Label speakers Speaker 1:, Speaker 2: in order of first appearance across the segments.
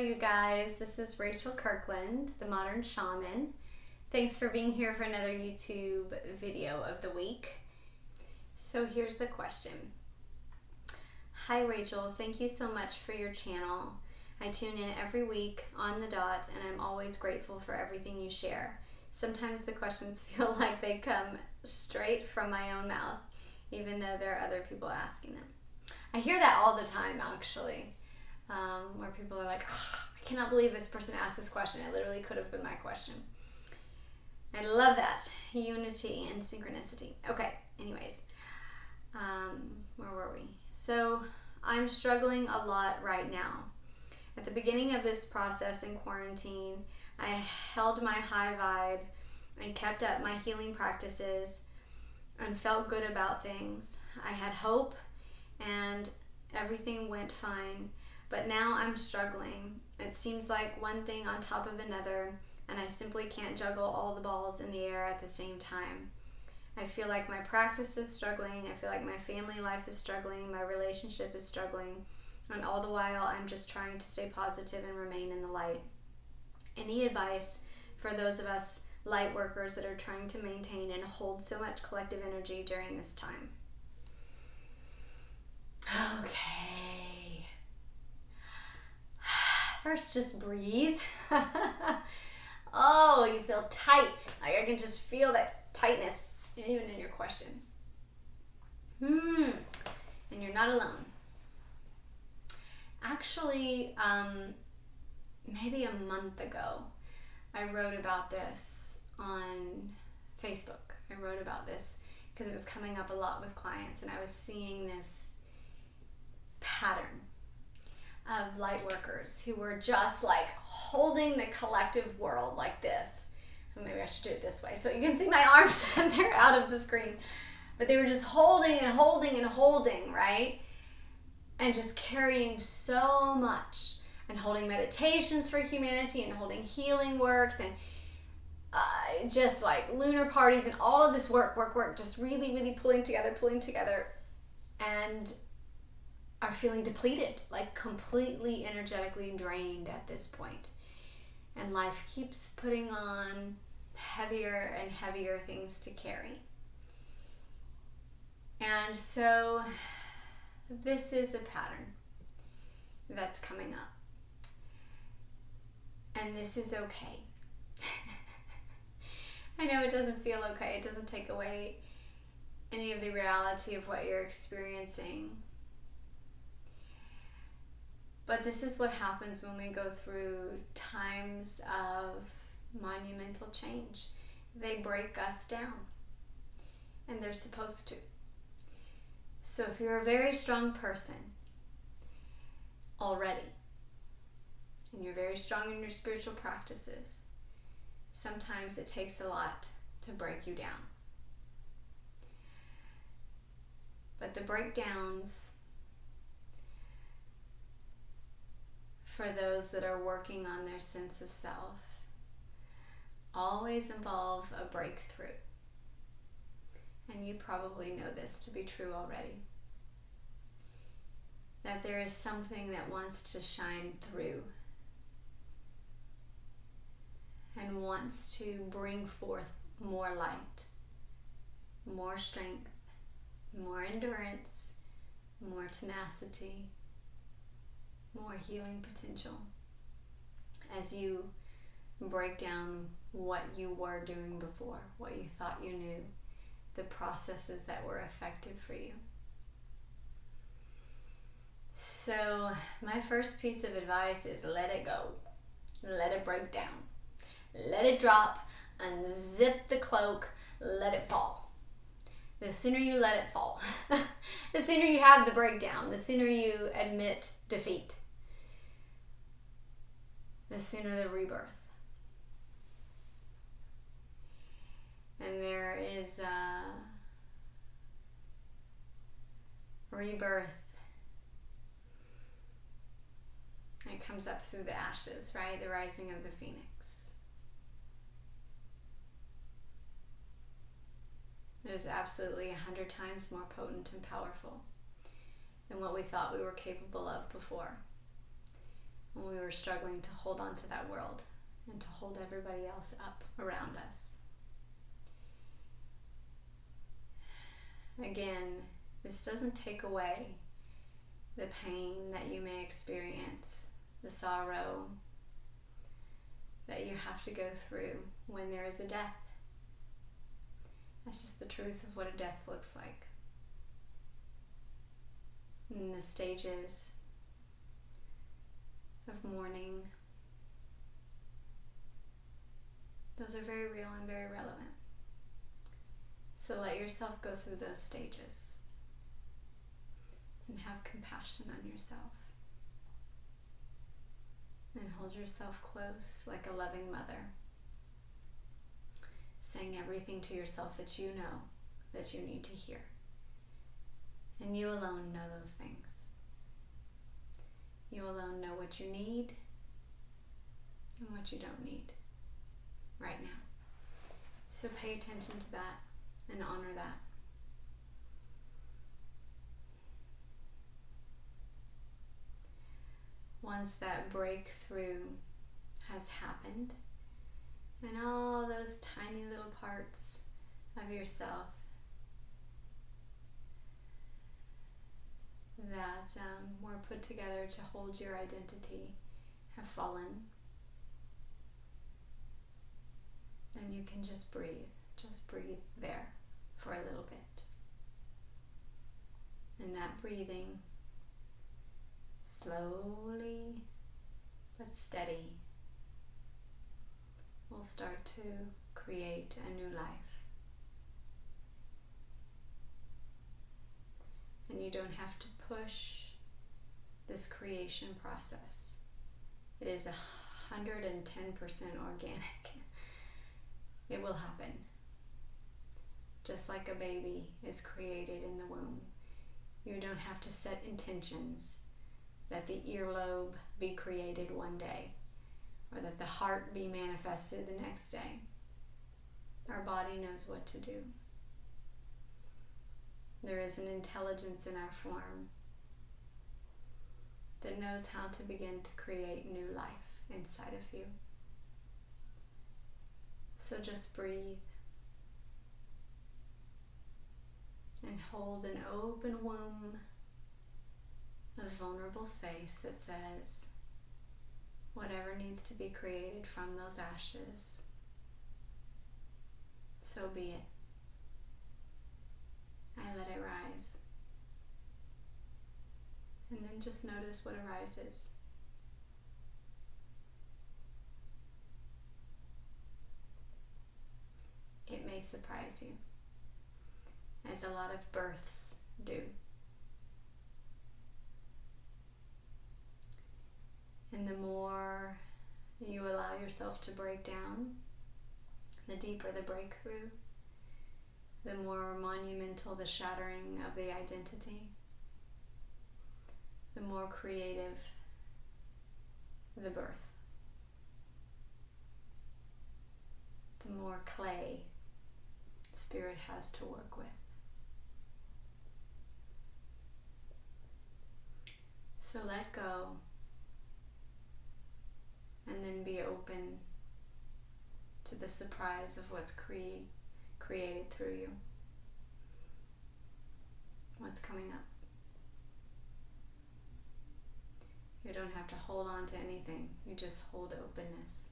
Speaker 1: you guys. This is Rachel Kirkland, the Modern Shaman. Thanks for being here for another YouTube video of the week. So here's the question. Hi Rachel, thank you so much for your channel. I tune in every week on the dot and I'm always grateful for everything you share. Sometimes the questions feel like they come straight from my own mouth, even though there are other people asking them. I hear that all the time actually. Where people are like, oh, I cannot believe this person asked this question. It literally could have been my question. I love that. Unity and synchronicity. Okay, anyways. Where were we? So I'm struggling a lot right now. At the beginning of this process in quarantine, I held my high vibe and kept up my healing practices and felt good about things. I had hope and everything went fine. But now I'm struggling. It seems like one thing on top of another, and I simply can't juggle all the balls in the air at the same time. I feel like my practice is struggling. I feel like my family life is struggling. My relationship is struggling. And all the while, I'm just trying to stay positive and remain in the light. Any advice for those of us light workers that are trying to maintain and hold so much collective energy during this time? Okay. First, just breathe. Oh, you feel tight. Like I can just feel that tightness even in your question. And you're not alone. Actually, maybe a month ago, I wrote about this on Facebook. I wrote about this because it was coming up a lot with clients, and I was seeing this pattern of light workers who were just like holding the collective world like this. Maybe I should do it this way so you can see my arms. They're out of the screen, but they were just holding and holding and holding, right? And just carrying so much, and holding meditations for humanity and holding healing works and just like lunar parties and all of this work, just really pulling together, and are feeling depleted, like completely energetically drained at this point. And life keeps putting on heavier and heavier things to carry. And so this is a pattern that's coming up. And this is okay. I know it doesn't feel okay. It doesn't take away any of the reality of what you're experiencing. But this is what happens when we go through times of monumental change. They break us down, and they're supposed to. So if you're a very strong person already, and you're very strong in your spiritual practices, sometimes it takes a lot to break you down. But the breakdowns, for those that are working on their sense of self, always involve a breakthrough. And you probably know this to be true already. That there is something that wants to shine through and wants to bring forth more light, more strength, more endurance, more tenacity, more healing potential as you break down what you were doing before, what you thought you knew, the processes that were effective for you. So my first piece of advice is let it go. Let it break down. Let it drop. Unzip the cloak. Let it fall. The sooner you let it fall, the sooner you have the breakdown, the sooner you admit defeat, the sooner the rebirth. And there is a rebirth. It comes up through the ashes, right? The rising of the phoenix. It is absolutely 100 times more potent and powerful than what we thought we were capable of before. when we were struggling to hold on to that world and to hold everybody else up around us. Again, this doesn't take away the pain that you may experience, the sorrow that you have to go through when there is a death. That's just the truth of what a death looks like. And the stages of mourning, those are very real and very relevant. So let yourself go through those stages and have compassion on yourself. And hold yourself close like a loving mother, saying everything to yourself that you know that you need to hear. And you alone know those things. You alone know what you need and what you don't need right now. So pay attention to that and honor that. Once that breakthrough has happened, and all those tiny little parts of yourself that were put together to hold your identity have fallen, then you can just breathe there for a little bit. And that breathing, slowly but steady, will start to create a new life. And you don't have to push this creation process. It is 110% organic. It will happen. Just like a baby is created in the womb. You don't have to set intentions that the earlobe be created one day, or that the heart be manifested the next day. Our body knows what to do. There is an intelligence in our form that knows how to begin to create new life inside of you. So just breathe and hold an open womb of vulnerable space that says, whatever needs to be created from those ashes, so be it. I let it rise. And then just notice what arises. It may surprise you, as a lot of births do. And the more you allow yourself to break down, the deeper the breakthrough, the more monumental the shattering of the identity, the more creative the birth, the more clay Spirit has to work with. So let go, and then be open to the surprise of what's created through you. What's coming up. You don't have to hold on to anything. You just hold openness.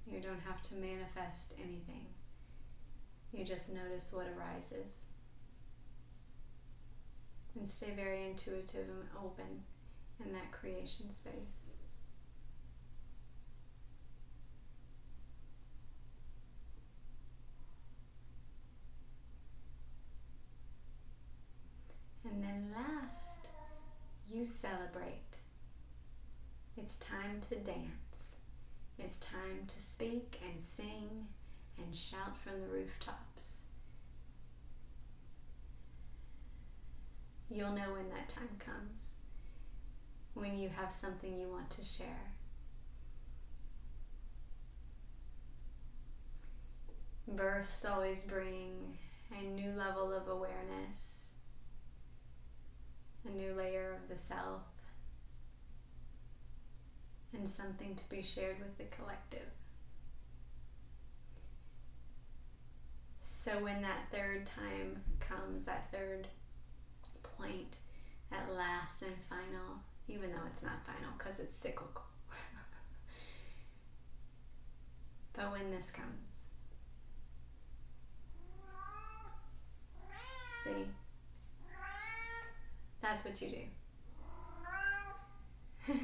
Speaker 1: You don't have to manifest anything. You just notice what arises. And stay very intuitive and open in that creation space. And then last, you celebrate. It's time to dance. It's time to speak and sing and shout from the rooftops. You'll know when that time comes, when you have something you want to share. Births always bring a new level of awareness, a new layer of the self, and something to be shared with the collective. So when that third time comes, that third point, at last and final, even though it's not final because it's cyclical. But when this comes, see, that's what you do.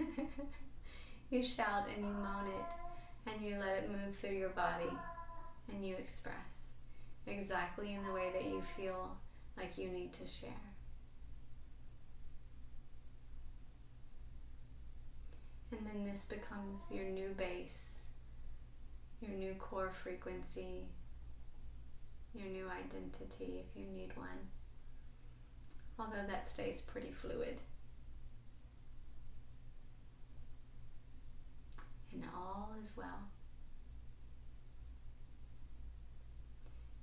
Speaker 1: You shout and you moan it, and you let it move through your body, and you express exactly in the way that you feel like you need to share. And then this becomes your new base, your new core frequency, your new identity if you need one. Although that stays pretty fluid. And all is well.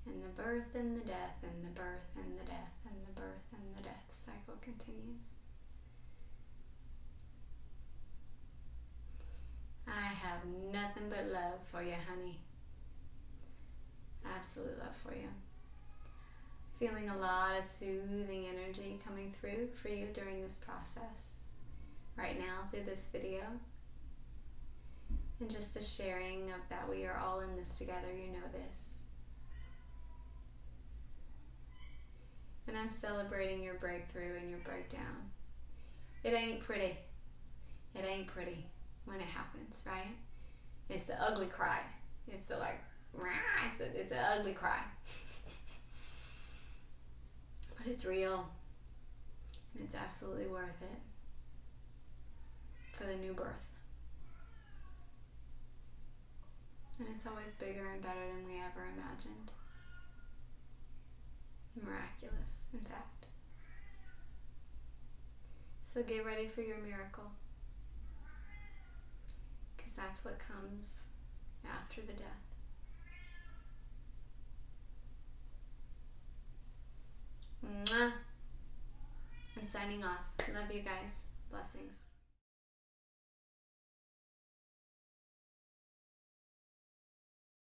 Speaker 1: And the birth and the death, and the birth and the death, and the birth and the death cycle continues. I have nothing but love for you, honey. Absolute love for you. Feeling a lot of soothing energy coming through for you during this process. Right now through this video. And just a sharing of that we are all in this together, you know this. And I'm celebrating your breakthrough and your breakdown. It ain't pretty. It ain't pretty when it happens, right? It's the ugly cry. It's the like, it's an ugly cry. But it's real. And it's absolutely worth it for the new birth. And it's always bigger and better than we ever imagined. Miraculous, in fact. So get ready for your miracle. Because that's what comes after the death. Mwah. I'm signing off. Love you guys. Blessings.